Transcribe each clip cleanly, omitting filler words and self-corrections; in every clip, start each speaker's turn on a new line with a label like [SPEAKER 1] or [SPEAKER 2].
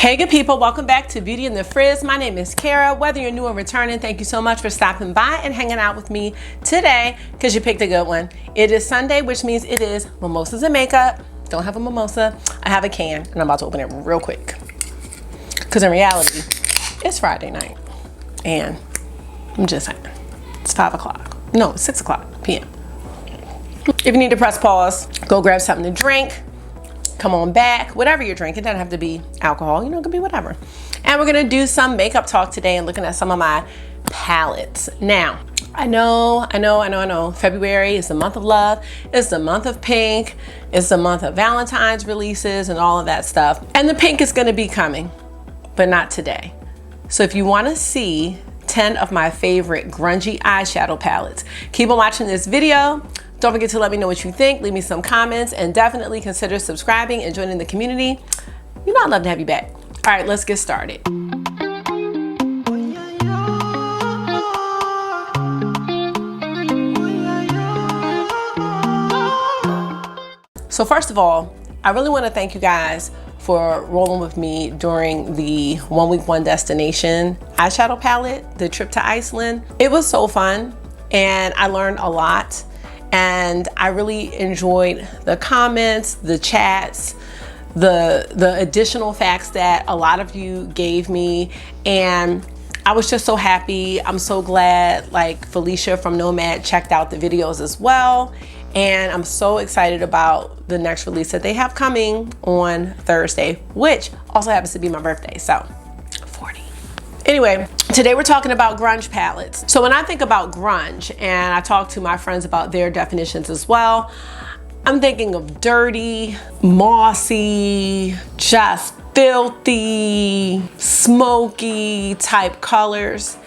[SPEAKER 1] Hey good people, welcome back to Beauty in the Frizz. My name is Kara. Whether you're new or returning, thank you so much for stopping by and hanging out with me today because you picked a good one. It is Sunday, which means it is mimosas and makeup. Don't have a mimosa, I have a can and I'm about to open it real quick. Because in reality, it's Friday night and I'm just saying, it's 5 o'clock. No, it's 6 o'clock p.m. If you need to press pause, go grab something to drink. Come on back, whatever you're drinking. It doesn't have to be alcohol, you know, it could be whatever. And we're gonna do some makeup talk today and looking at some of my palettes. Now, I know, February is the month of love, it's the month of pink, it's the month of Valentine's releases and all of that stuff. And the pink is gonna be coming, but not today. So if you wanna see 10 of my favorite grungy eyeshadow palettes, keep on watching this video. Don't forget to let me know what you think, leave me some comments, and definitely consider subscribing and joining the community. You know I'd love to have you back. All right, let's get started. So first of all, I really want to thank you guys for rolling with me during the 1 week, 1 destination eyeshadow palette, the trip to Iceland. It was so fun and I learned a lot. And I really enjoyed the comments, the chats, the additional facts that a lot of you gave me. And I was just so happy. I'm so glad like Felicia from Nomad checked out the videos as well. And I'm so excited about the next release that they have coming on Thursday, which also happens to be my birthday, so 40. Anyway, today we're talking about grunge palettes. So when I think about grunge, and I talk to my friends about their definitions as well, I'm thinking of dirty, mossy, just filthy, smoky type colors.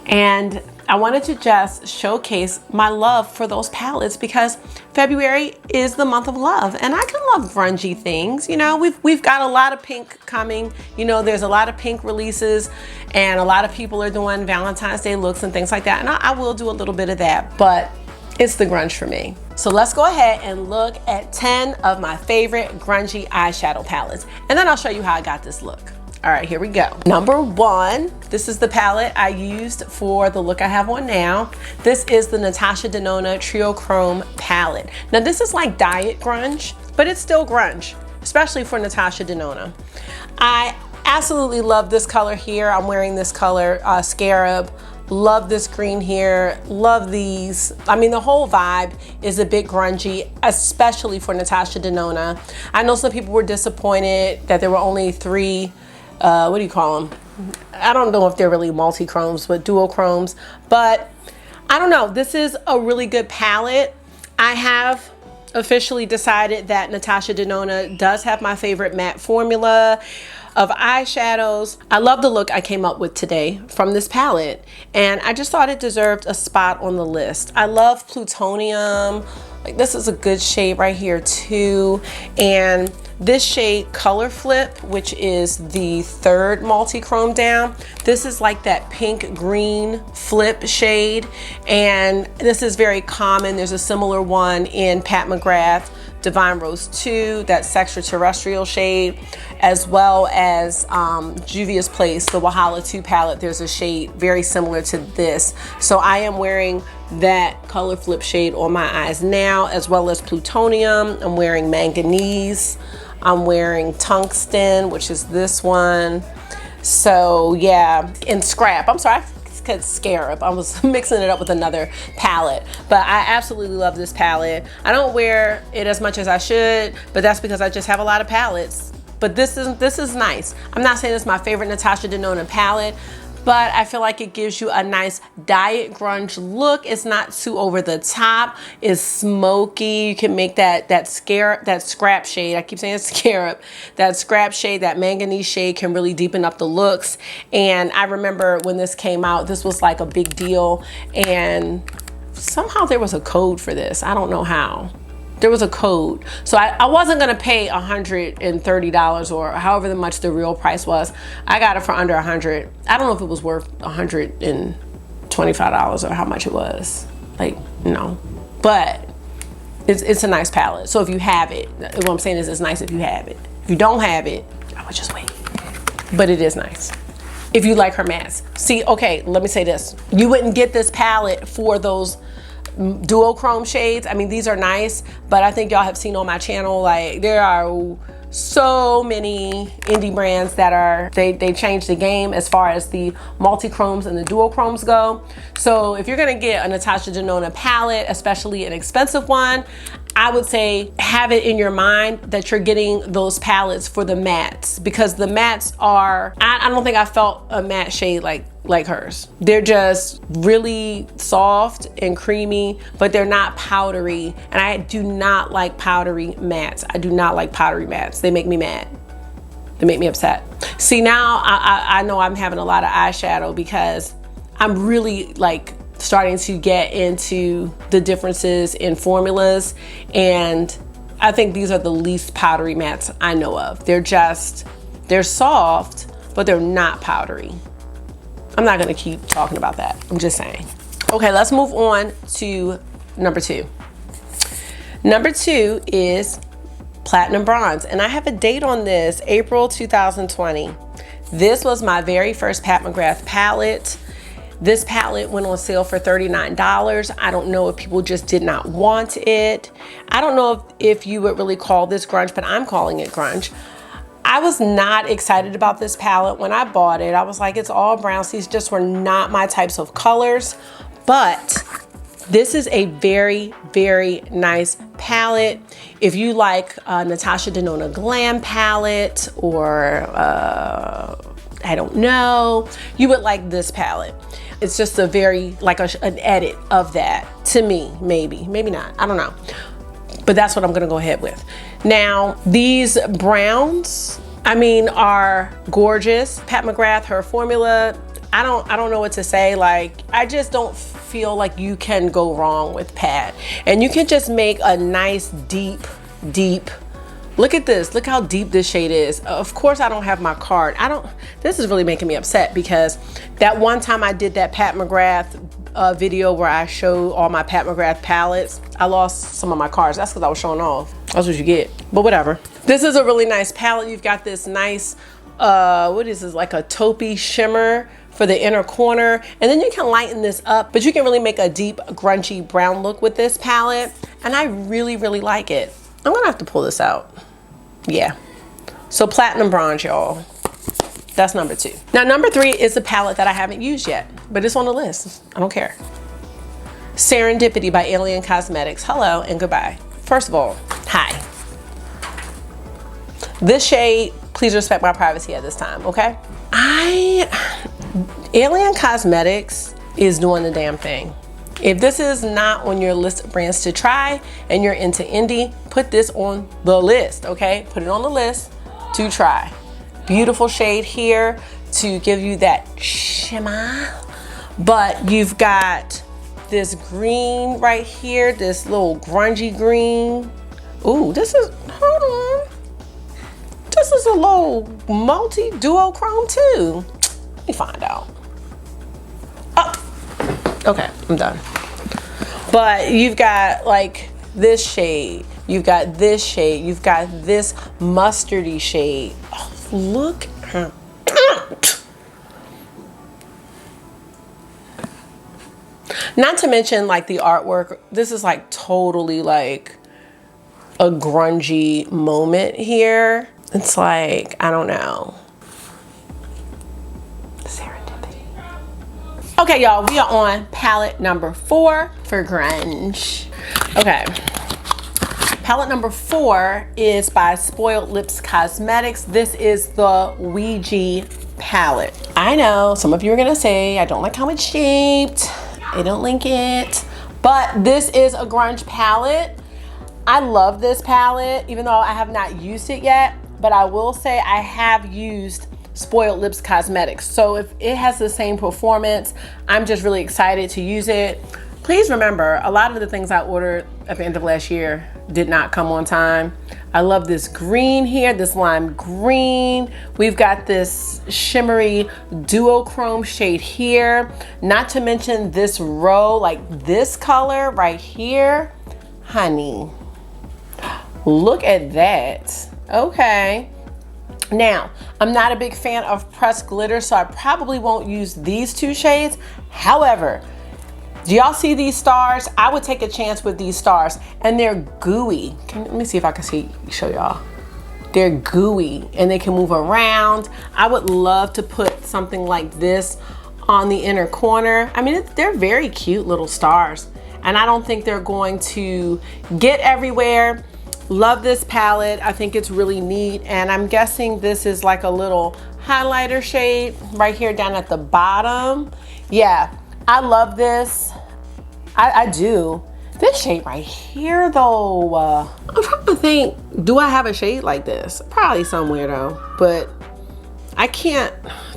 [SPEAKER 1] And I wanted to just showcase my love for those palettes because February is the month of love and I can love grungy things. You know, we've got a lot of pink coming. You know, there's a lot of pink releases and a lot of people are doing Valentine's Day looks and things like that. And I will do a little bit of that, but it's the grunge for me. So let's go ahead and look at 10 of my favorite grungy eyeshadow palettes. And then I'll show you how I got this look. All right, here we go. Number 1, this is the palette I used for the look I have on now. This is the Natasha Denona Triochrome palette. Now this is like diet grunge, but it's still grunge, especially for Natasha Denona. I absolutely love this color here. I'm wearing this color, Scarab. Love this green here, love these. I mean, the whole vibe is a bit grungy, especially for Natasha Denona. I know some people were disappointed that there were only 3 what do you call them? I don't know if they're really multi-chromes, but duochromes. But I don't know. This is a really good palette. I have officially decided that Natasha Denona does have my favorite matte formula of eyeshadows. I love the look I came up with today from this palette, and I just thought it deserved a spot on the list. I love Plutonium. Like, this is a good shade right here too. And this shade Color Flip, which is the 3rd multi-chrome down, this is like that pink green flip shade, and this is very common. There's a similar one in Pat McGrath Divine Rose 2, that extraterrestrial shade, as well as Juvia's Place, the Wahala 2 palette. There's a shade very similar to this. So I am wearing that Color Flip shade on my eyes now, as well as Plutonium. I'm wearing Manganese. I'm wearing Tungsten, which is this one. So yeah, and Scrap. I'm sorry, I Scarab. I was mixing it up with another palette, but I absolutely love this palette. I don't wear it as much as I should, but that's because I just have a lot of palettes. But this is nice. I'm not saying it's my favorite Natasha Denona palette, but I feel like it gives you a nice diet grunge look. It's not too over the top. It's smoky. You can make that scrap shade. I keep saying scarab. That scrap shade, that manganese shade can really deepen up the looks. And I remember when this came out, this was like a big deal. And somehow there was a code for this. I don't know how. There was a code. So I wasn't gonna pay $130 or however much the real price was. I got it for under 100. I don't know if it was worth $125 or how much it was. Like, no. But It's a nice palette. So if you have it, what I'm saying is it's nice if you have it. If you don't have it, I would just wait. But it is nice. If you like her mattes. See, okay, let me say this. You wouldn't get this palette for those duochrome shades. I mean, these are nice, but I think y'all have seen on my channel, like there are so many indie brands that are, they changed the game as far as the multi-chromes and the duochromes go. So if you're gonna get a Natasha Denona palette, especially an expensive one, I would say have it in your mind that you're getting those palettes for the mattes, because the mattes are, I don't think I felt a matte shade like hers. They're just really soft and creamy, but they're not powdery. And I do not like powdery mattes. I do not like powdery mattes. They make me mad. They make me upset. See, now I know I'm having a lot of eyeshadow because I'm really like starting to get into the differences in formulas, and I think these are the least powdery mattes I know of. They're soft, but they're not powdery. I'm not gonna keep talking about that. I'm just saying. Okay, let's move on to number 2. Number 2 is Platinum Bronze, and I have a date on this, April 2020. This was my very first Pat McGrath palette. This palette went on sale for $39. I don't know if people just did not want it. I don't know if you would really call this grunge, but I'm calling it grunge. I was not excited about this palette when I bought it. I was like, it's all browns. These just were not my types of colors, but this is a very, very nice palette. If you like Natasha Denona Glam palette, or I don't know, you would like this palette. It's just a very, like an edit of that to me, maybe not, I don't know. But that's what I'm gonna go ahead with. Now, these browns, I mean, are gorgeous. Pat McGrath, her formula, I don't know what to say. Like, I just don't feel like you can go wrong with Pat. And you can just make a nice, deep, look at this, look how deep this shade is. Of course, I don't have my card. This is really making me upset, because that one time I did that Pat McGrath video where I showed all my Pat McGrath palettes, I lost some of my cards. That's because I was showing off. That's what you get, but whatever. This is a really nice palette. You've got this nice, what is this, like a taupey shimmer for the inner corner. And then you can lighten this up, but you can really make a deep, grungy brown look with this palette. And I really, really like it. I'm gonna have to pull this out. Yeah. So Platinum Bronze, y'all. That's number 2. Now, number 3 is a palette that I haven't used yet, but it's on the list. I don't care. Serendipity by Alien Cosmetics. Hello and goodbye. First of all, hi. This shade, please respect my privacy at this time, okay? Alien Cosmetics is doing the damn thing. If this is not on your list of brands to try and you're into indie, put this on the list, okay? Put it on the list to try. Beautiful shade here to give you that shimmer. But you've got this green right here, this little grungy green. Ooh, hold on. This is a little multi-duochrome too. Let me find out. Oh, okay, I'm done. But you've got like this shade, you've got this shade, you've got this mustardy shade. Oh, look. Not to mention like the artwork. This is like totally like a grungy moment here. It's like, I don't know. Serendipity. Okay, y'all, we are on palette number 4 for grunge. Okay. Palette number 4 is by Spoiled Lips Cosmetics. This is the Ouija palette. I know some of you are gonna say, I don't like how it's shaped. I don't like it. But this is a grunge palette. I love this palette, even though I have not used it yet. But I will say I have used Spoiled Lips Cosmetics. So if it has the same performance, I'm just really excited to use it. Please remember, a lot of the things I ordered at the end of last year did not come on time. I love this green here, this lime green. We've got this shimmery duochrome shade here. Not to mention this row, like this color right here. honey. Look at that. Okay. Now, I'm not a big fan of pressed glitter, so I probably won't use these two shades. However, do y'all see these stars? I would take a chance with these stars, and they're gooey. Let me see if I can show y'all. They're gooey and they can move around. I would love to put something like this on the inner corner. I mean, they're very cute little stars, and I don't think they're going to get everywhere. Love this palette. I think it's really neat, and I'm guessing this is like a little highlighter shade right here down at the bottom. Yeah, I love this. I do. This shade right here though, I'm trying to think, do I have a shade like this? Probably somewhere though, but I can't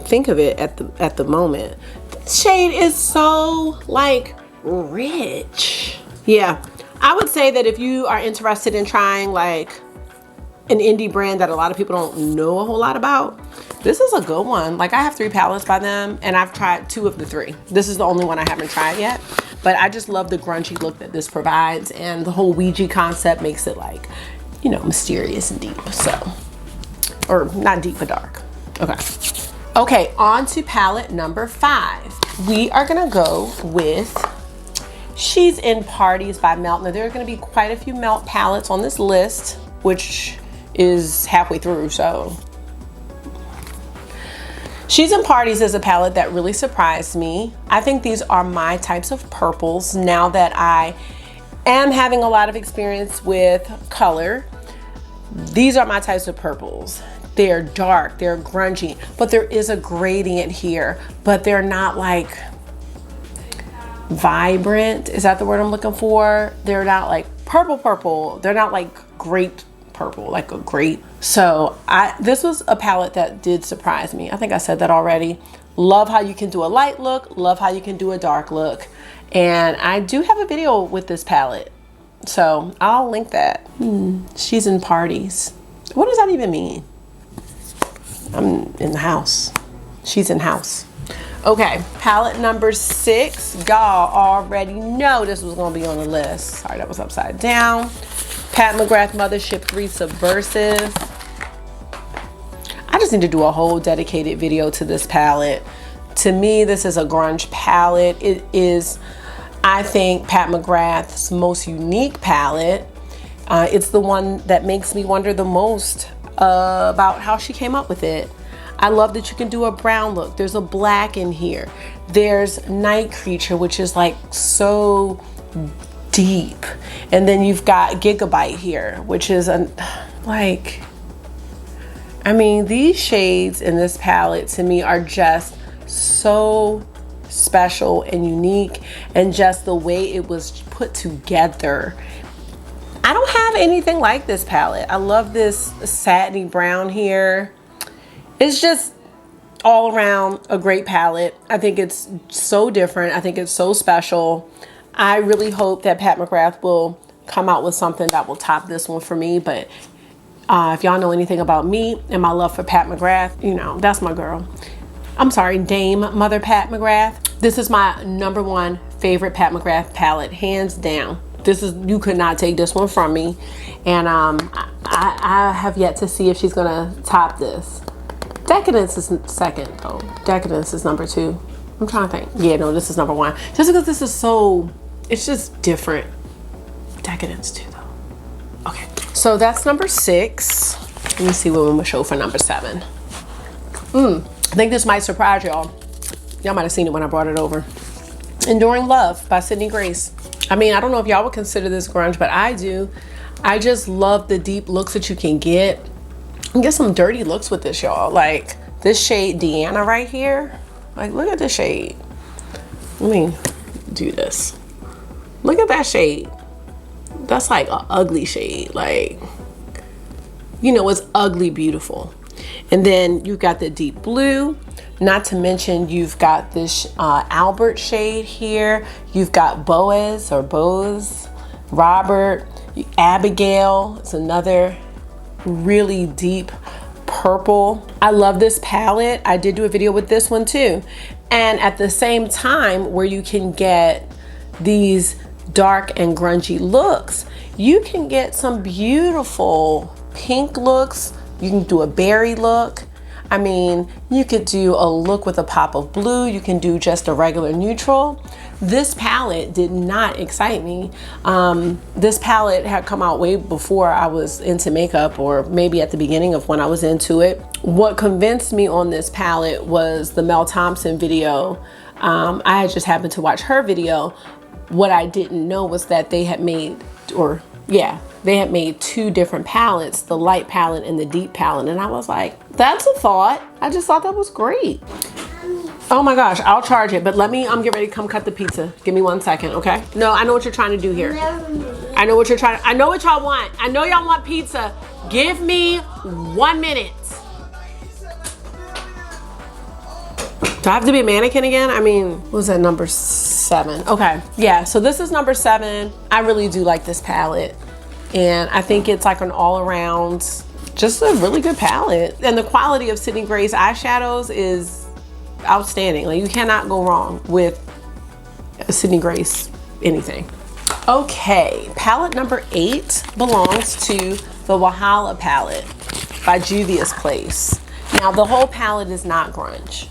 [SPEAKER 1] think of it at the moment. This shade is so like rich. Yeah, I would say that if you are interested in trying like an indie brand that a lot of people don't know a whole lot about, this is a good one. Like, I have 3 palettes by them, and I've tried 2 of the 3. This is the only one I haven't tried yet, but I just love the grungy look that this provides, and the whole Ouija concept makes it like, you know, mysterious and deep. So, or not deep but dark. Okay, on to palette number 5. We are gonna go with She's in Parties by Melt. Now, there are gonna be quite a few Melt palettes on this list, which is halfway through, so. She's in Parties is a palette that really surprised me. I think these are my types of purples now that I am having a lot of experience with color. These are my types of purples. They're dark, they're grungy, but there is a gradient here, but they're not like vibrant. Is that the word I'm looking for? They're not like purple. They're not like grape purple, like a grape. So this was a palette that did surprise me. I think I said that already. Love how you can do a light look, love how you can do a dark look. And I do have a video with this palette, so I'll link that. She's in Parties. What does that even mean? I'm in the house. She's in house. Okay, palette number 6. Y'all already know this was gonna be on the list. Sorry, that was upside down. Pat McGrath Mothership 3 Subversive. I just need to do a whole dedicated video to this palette. To me, this is a grunge palette. It is, I think, Pat McGrath's most unique palette. It's the one that makes me wonder the most about how she came up with it. I love that you can do a brown look. There's a black in here. There's Night Creature, which is like so deep. And then you've got Gigabyte here, which is like, I mean, these shades in this palette to me are just so special and unique, and just the way it was put together. I don't have anything like this palette. I love this satiny brown here. It's just all around a great palette. I think it's so different. I think it's so special. I really hope that Pat McGrath will come out with something that will top this one for me. But if y'all know anything about me and my love for Pat McGrath, you know, that's my girl. I'm sorry, Dame Mother Pat McGrath. This is my #1 favorite Pat McGrath palette, hands down. This is, you could not take this one from me. And I have yet to see if she's gonna top this. Decadence is second though. Decadence is number 2. I'm trying to think. Yeah, no, this is number 1. Just because this is so, it's just different. Decadence too though. Okay, so that's number 6. Let me see what I'm gonna show for number 7. I think this might surprise y'all. Y'all might have seen it when I brought it over. Enduring Love by Sydney Grace. I mean, I don't know if y'all would consider this grunge, but I do. I just love the deep looks that you can get. And get some dirty looks with this, y'all. Like this shade Deanna right here. Like, look at this shade. Let me do this. Look at that shade. That's like an ugly shade. Like, you know, it's ugly beautiful. And then you've got the deep blue. Not to mention you've got this Albert shade here. You've got Boaz or Bose, Robert, Abigail. It's another really deep purple. I love this palette. I did do a video with this one too. And at the same time, where you can get these dark and grungy looks, you can get some beautiful pink looks. You can do a berry look. I mean, you could do a look with a pop of blue. You can do just a regular neutral. This palette did not excite me. This palette had come out way before I was into makeup, or maybe at the beginning of when I was into it. What convinced me on this palette was the Mel Thompson video. I had just happened to watch her video. What I didn't know was that they had made, they had made two different palettes, the light palette and the deep palette. And I was like, that's a thought. I just thought that was great. Oh my gosh, I'll charge it, but let me, I'm getting ready to come cut the pizza. Give me 1 second, okay? No, I know what you're trying to do here. I know what you're trying, I know what y'all want. I know y'all want pizza. Give me 1 minute. Do I have to be a mannequin again? I mean, what was that, number 7? Okay, yeah, so this is number 7. I really do like this palette. And I think it's like an all around, just a really good palette. And the quality of Sydney Grace eyeshadows is outstanding. Like, you cannot go wrong with a Sydney Grace anything. Okay, palette number 8 belongs to the Wahala palette by Juvia's Place. Now, the whole palette is not grunge,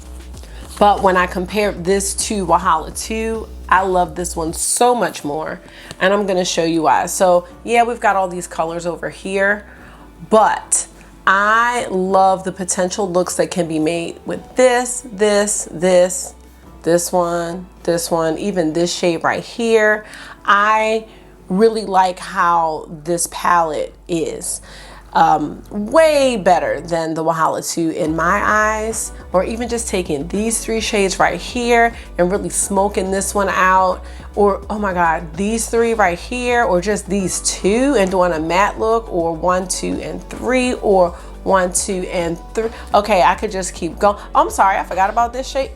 [SPEAKER 1] but when I compare this to Wahala 2, I love this one so much more, and I'm gonna show you why. So yeah, we've got all these colors over here, but I love the potential looks that can be made with this one, even this shade right here. I really like how this palette is. Way better than the Wahala 2 in my eyes, or even just taking these 3 shades right here and really smoking this one out, or oh my god, these 3 right here, or just these 2 and doing a matte look, or 1, 2, and 3, or 1, 2, and 3. Okay, I could just keep going. Oh, I'm sorry, I forgot about this shade.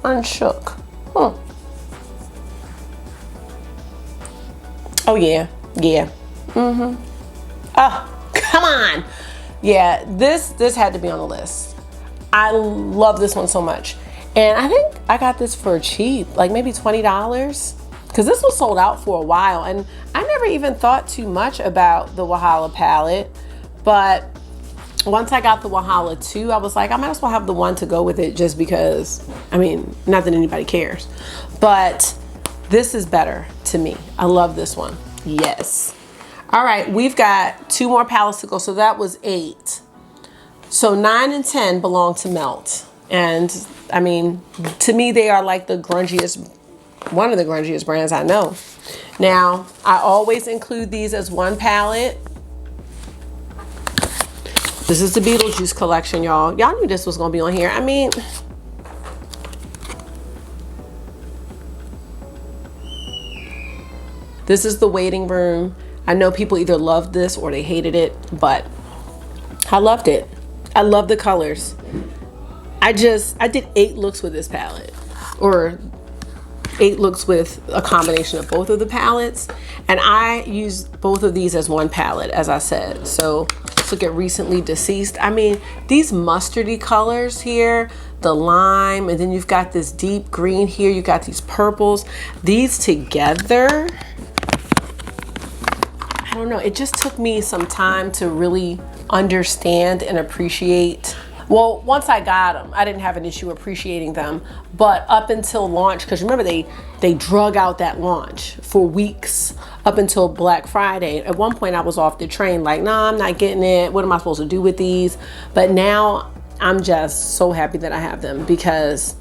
[SPEAKER 1] Unshook. Oh yeah. Oh, come on. Yeah, this had to be on the list. I love this one so much. And I think I got this for cheap, like maybe $20, because this was sold out for a while. And I never even thought too much about the Wahala palette. But once I got the Wahala 2, I was like, I might as well have the one to go with it, just because, I mean, not that anybody cares. But this is better to me. I love this one. Yes. All right, we've got 2 more palettes to go. So that was 8. So 9 and 10 belong to Melt. And I mean, to me, they are like the grungiest, one of the grungiest brands I know. Now, I always include these as one palette. This is the Beetlejuice Collection, y'all. Y'all knew this was gonna be on here. I mean, this is the Waiting Room. I know people either loved this or they hated it, but I loved it. I love the colors. I did 8 looks with this palette, or 8 looks with a combination of both of the palettes. And I used both of these as one palette, as I said. So let's look at Recently Deceased. I mean, these mustardy colors here, the lime, and then you've got this deep green here. You got these purples. These together, I don't know, it just took me some time to really understand and appreciate. Well, once I got them, I didn't have an issue appreciating them, but up until launch, because remember they drug out that launch for weeks up until Black Friday. At one point I was off the train like, nah, I'm not getting it. What am I supposed to do with these? But now I'm just so happy that I have them, because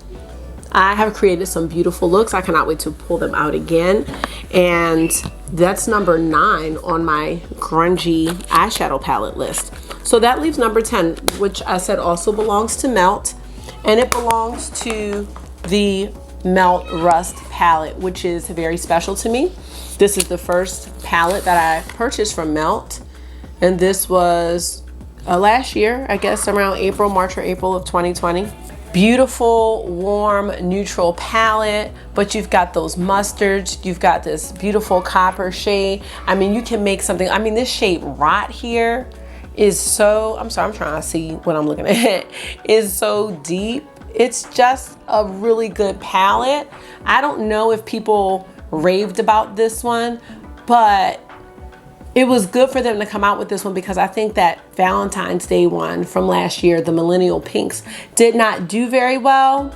[SPEAKER 1] I have created some beautiful looks. I cannot wait to pull them out again. And that's number 9 on my grungy eyeshadow palette list. So that leaves number 10, which I said also belongs to Melt. And it belongs to the Melt Rust palette, which is very special to me. This is the first palette that I purchased from Melt. And this was last year, I guess around March or April of 2020. Beautiful, warm, neutral palette, but you've got those mustards, you've got this beautiful copper shade. I mean, you can make something, I mean, this shade Rot here is so, I'm sorry, I'm trying to see what I'm looking at, is so deep. It's just a really good palette. I don't know if people raved about this one, but it was good for them to come out with this one because I think that Valentine's Day one from last year, the Millennial Pinks, did not do very well.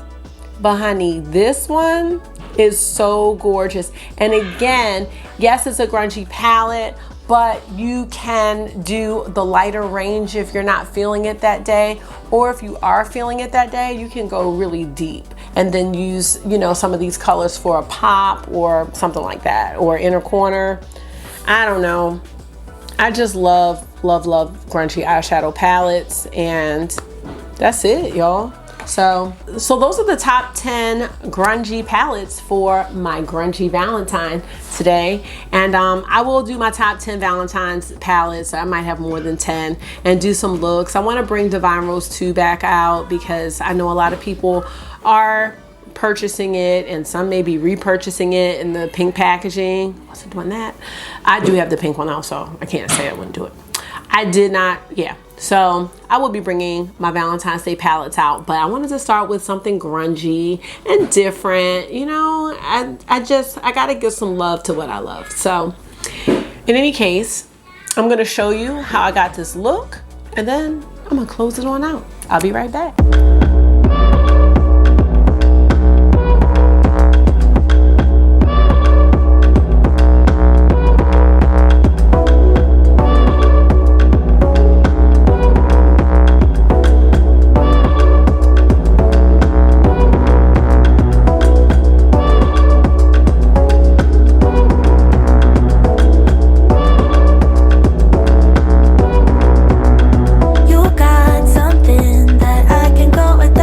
[SPEAKER 1] But honey, this one is so gorgeous. And again, yes, it's a grungy palette, but you can do the lighter range if you're not feeling it that day, or if you are feeling it that day, you can go really deep and then use, you know, some of these colors for a pop or something like that, or inner corner. I don't know. I just love grungy eyeshadow palettes, and that's it, y'all. So those are the top 10 grungy palettes for my grungy Valentine today. And I will do my top 10 Valentine's palettes. I might have more than 10, and do some looks. I want to bring Divine Rose 2 back out because I know a lot of people are purchasing it, and some may be repurchasing it in the pink packaging. Wasn't doing that. I do have the pink one also. I can't say I wouldn't do it. I did not, yeah. So I will be bringing my Valentine's Day palettes out, but I wanted to start with something grungy and different. You know, I gotta give some love to what I love. So in any case, I'm gonna show you how I got this look, and then I'm gonna close it on out. I'll be right back.
[SPEAKER 2] You got something that I can go with.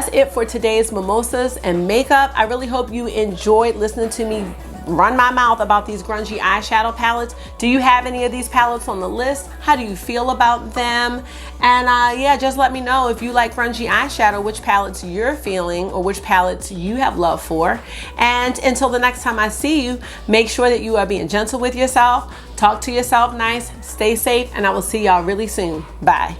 [SPEAKER 1] that's it for today's mimosas and makeup. I really hope you enjoyed listening to me run my mouth about these grungy eyeshadow palettes. Do you have any of these palettes on the list? How do you feel about them? And yeah, just let me know if you like grungy eyeshadow, which palettes you're feeling or which palettes you have love for. And until the next time I see you, make sure that you are being gentle with yourself, talk to yourself nice, stay safe, and I will see y'all really soon. Bye.